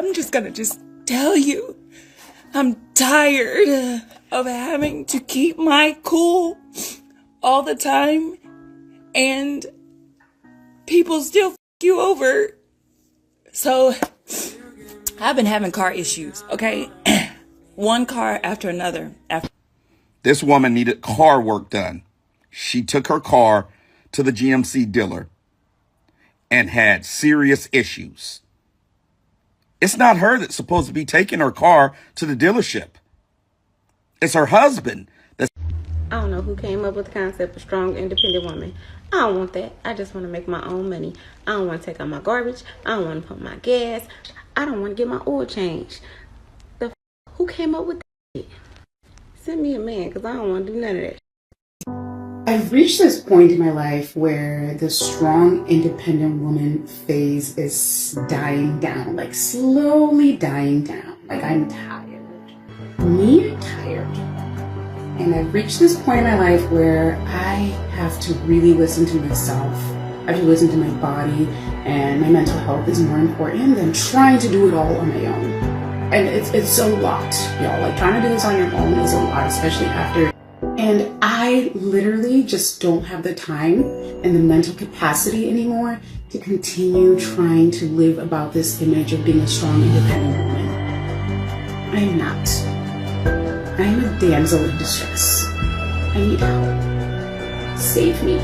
I'm just gonna tell you, I'm tired of having to keep my cool all the time and people still f you over. So I've been having car issues, okay? One car after another. This woman needed car work done. She took her car to the GMC dealer and had serious issues. It's not her that's supposed to be taking her car to the dealership. It's her husband. I don't know who came up with the concept of strong, independent woman. I don't want that. I just want to make my own money. I don't want to take out my garbage. I don't want to pump my gas. I don't want to get my oil changed. Who came up with that? Send me a man, because I don't want to do none of that. I've reached this point in my life where the strong, independent woman phase is dying down, like slowly dying down. Like I'm tired. Me, I'm tired. And I've reached this point in my life where I have to really listen to myself. I have to listen to my body, and my mental health is more important than trying to do it all on my own. And it's a lot, y'all. Like trying to do this on your own is a lot, especially after. And I literally just don't have the time and the mental capacity anymore to continue trying to live about this image of being a strong, independent woman. I am not. I am a damsel in distress. I need help. Save me.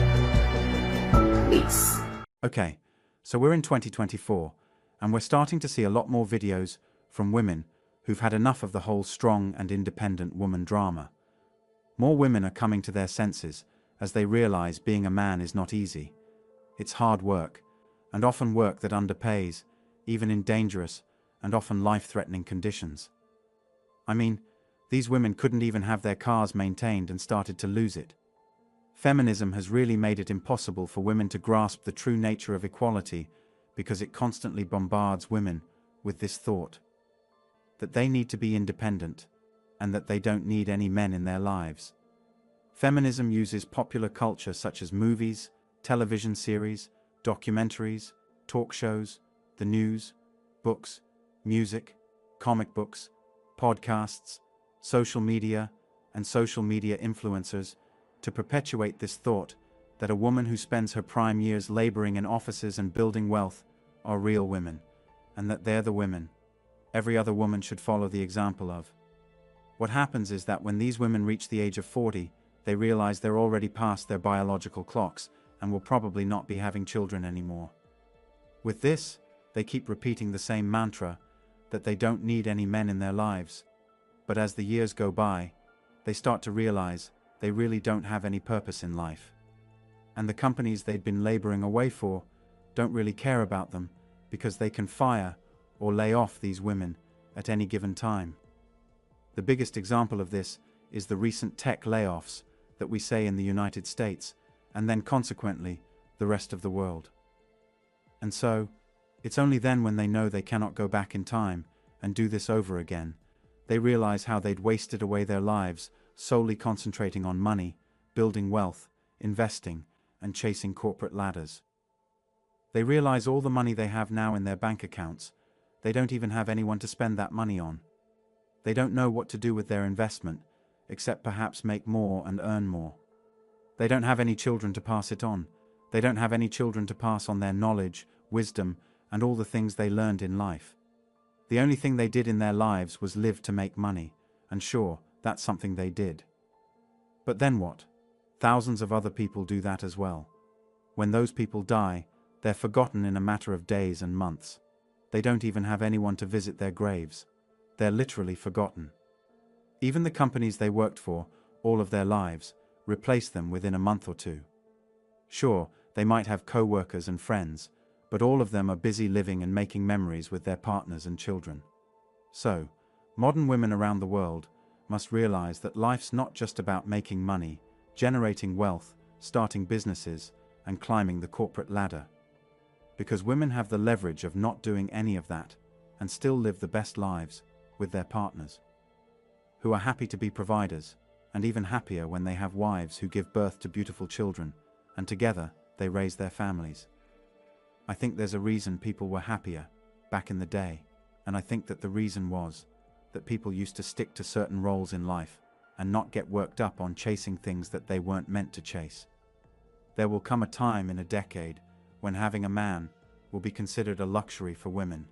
Please. Okay, so we're in 2024, and we're starting to see a lot more videos from women who've had enough of the whole strong and independent woman drama. More women are coming to their senses as they realize being a man is not easy. It's hard work, and often work that underpays, even in dangerous and often life-threatening conditions. I mean, these women couldn't even have their cars maintained and started to lose it. Feminism has really made it impossible for women to grasp the true nature of equality because it constantly bombards women with this thought that they need to be independent and that they don't need any men in their lives. Feminism uses popular culture such as movies, television series, documentaries, talk shows, the news, books, music, comic books, podcasts, social media, and social media influencers to perpetuate this thought that a woman who spends her prime years laboring in offices and building wealth are real women, and that they're the women every other woman should follow the example of. What happens is that when these women reach the age of 40, they realize they're already past their biological clocks and will probably not be having children anymore. With this, they keep repeating the same mantra that they don't need any men in their lives. But as the years go by, they start to realize they really don't have any purpose in life. And the companies they'd been laboring away for don't really care about them because they can fire or lay off these women at any given time. The biggest example of this is the recent tech layoffs that we see in the United States, and then consequently, the rest of the world. And so, it's only then when they know they cannot go back in time and do this over again, they realize how they'd wasted away their lives solely concentrating on money, building wealth, investing, and chasing corporate ladders. They realize all the money they have now in their bank accounts, they don't even have anyone to spend that money on. They don't know what to do with their investment, except perhaps make more and earn more. They don't have any children to pass it on. They don't have any children to pass on their knowledge, wisdom, and all the things they learned in life. The only thing they did in their lives was live to make money, and sure, that's something they did. But then what? Thousands of other people do that as well. When those people die, they're forgotten in a matter of days and months. They don't even have anyone to visit their graves. They're literally forgotten. Even the companies they worked for, all of their lives, replace them within a month or two. Sure, they might have co-workers and friends, but all of them are busy living and making memories with their partners and children. So, modern women around the world must realize that life's not just about making money, generating wealth, starting businesses, and climbing the corporate ladder. Because women have the leverage of not doing any of that, and still live the best lives with their partners, who are happy to be providers, and even happier when they have wives who give birth to beautiful children, and together they raise their families. I think there's a reason people were happier back in the day, And I think that the reason was that people used to stick to certain roles in life and not get worked up on chasing things that they weren't meant to chase. There will come a time in a decade when having a man will be considered a luxury for women.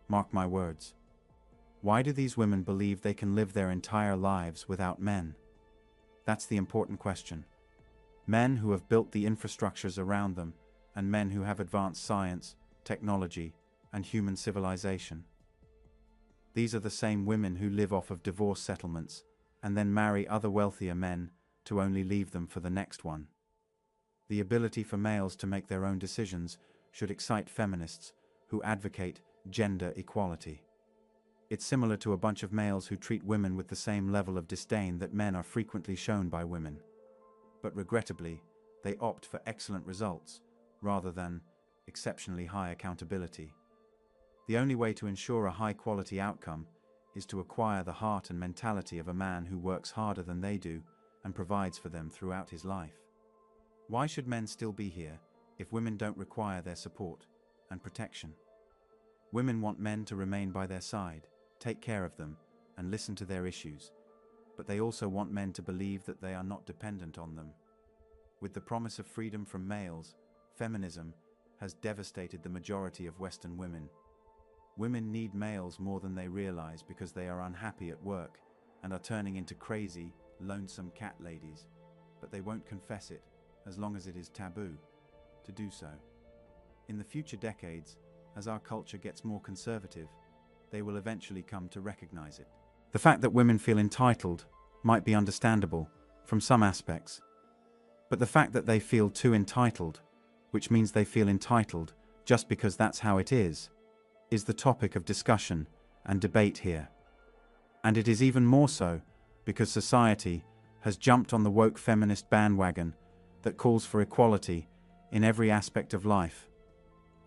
Mark my words. Why do these women believe they can live their entire lives without men? That's the important question. Men who have built the infrastructures around them, and men who have advanced science, technology, and human civilization. These are the same women who live off of divorce settlements and then marry other wealthier men to only leave them for the next one. The ability for males to make their own decisions should excite feminists who advocate gender equality. It's similar to a bunch of males who treat women with the same level of disdain that men are frequently shown by women. But regrettably, they opt for excellent results rather than exceptionally high accountability. The only way to ensure a high-quality outcome is to acquire the heart and mentality of a man who works harder than they do and provides for them throughout his life. Why should men still be here if women don't require their support and protection? Women want men to remain by their side, take care of them, and listen to their issues, but they also want men to believe that they are not dependent on them. With the promise of freedom from males, feminism has devastated the majority of Western women. Women need males more than they realize because they are unhappy at work and are turning into crazy, lonesome cat ladies, but they won't confess it as long as it is taboo to do so. In the future decades, as our culture gets more conservative, they will eventually come to recognize it. The fact that women feel entitled might be understandable from some aspects, but the fact that they feel too entitled, which means they feel entitled just because that's how it is the topic of discussion and debate here. And it is even more so because society has jumped on the woke feminist bandwagon that calls for equality in every aspect of life,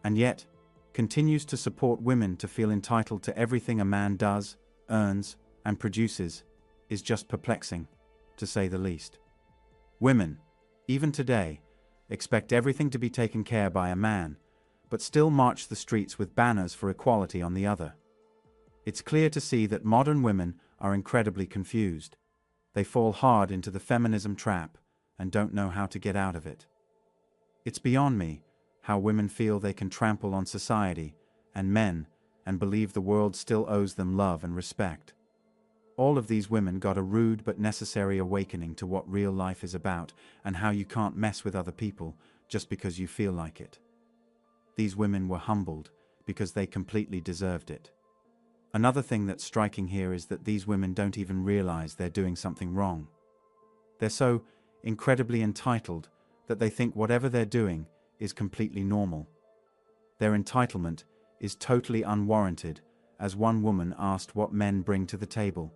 and yet continues to support women to feel entitled to everything a man does, earns, and produces is just perplexing, to say the least. Women, even today, expect everything to be taken care of by a man, but still march the streets with banners for equality on the other. It's clear to see that modern women are incredibly confused. They fall hard into the feminism trap and don't know how to get out of it. It's beyond me how women feel they can trample on society and men and believe the world still owes them love and respect. All of these women got a rude but necessary awakening to what real life is about and how you can't mess with other people just because you feel like it. These women were humbled because they completely deserved it. Another thing that's striking here is that these women don't even realize they're doing something wrong. They're so incredibly entitled that they think whatever they're doing is completely normal. Their entitlement is totally unwarranted, as one woman asked what men bring to the table.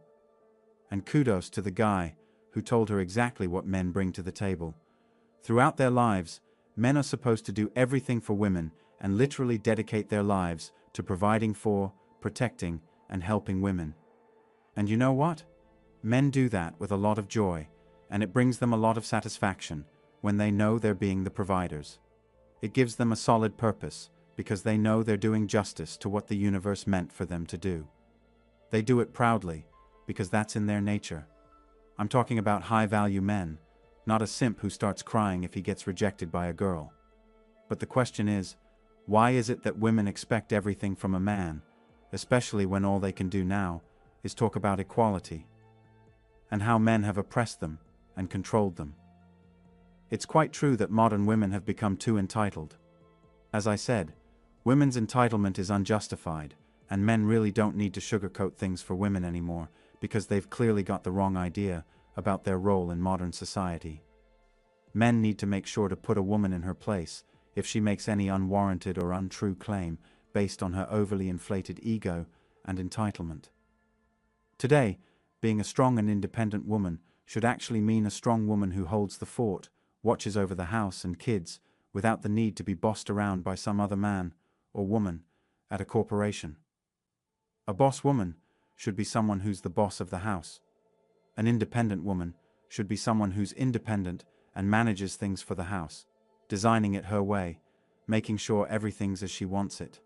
And kudos to the guy who told her exactly what men bring to the table. Throughout their lives, men are supposed to do everything for women and literally dedicate their lives to providing for, protecting, and helping women. And you know what? Men do that with a lot of joy, and it brings them a lot of satisfaction when they know they're being the providers. It gives them a solid purpose because they know they're doing justice to what the universe meant for them to do. They do it proudly because that's in their nature. I'm talking about high-value men, not a simp who starts crying if he gets rejected by a girl. But the question is, why is it that women expect everything from a man, especially when all they can do now is talk about equality, and how men have oppressed them and controlled them? It's quite true that modern women have become too entitled. As I said, women's entitlement is unjustified, and men really don't need to sugarcoat things for women anymore because they've clearly got the wrong idea about their role in modern society. Men need to make sure to put a woman in her place if she makes any unwarranted or untrue claim based on her overly inflated ego and entitlement. Today, being a strong and independent woman should actually mean a strong woman who holds the fort, watches over the house and kids without the need to be bossed around by some other man or woman at a corporation. A boss woman should be someone who's the boss of the house. An independent woman should be someone who's independent and manages things for the house, designing it her way, making sure everything's as she wants it.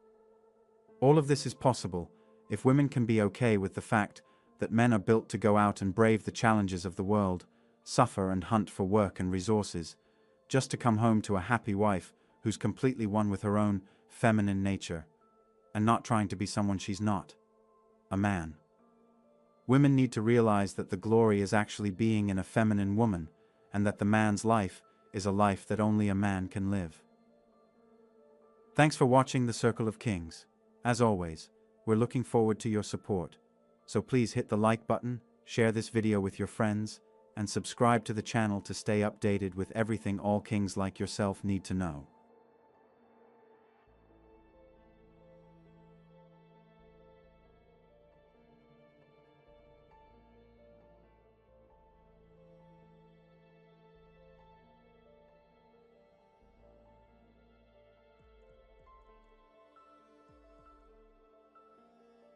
All of this is possible if women can be okay with the fact that men are built to go out and brave the challenges of the world, suffer and hunt for work and resources, just to come home to a happy wife who's completely one with her own feminine nature, and not trying to be someone she's not, a man. Women need to realize that the glory is actually being in a feminine woman, and that the man's life is a life that only a man can live. Thanks for watching The Circle of Kings. As always, we're looking forward to your support, so please hit the like button, share this video with your friends, and subscribe to the channel to stay updated with everything all kings like yourself need to know.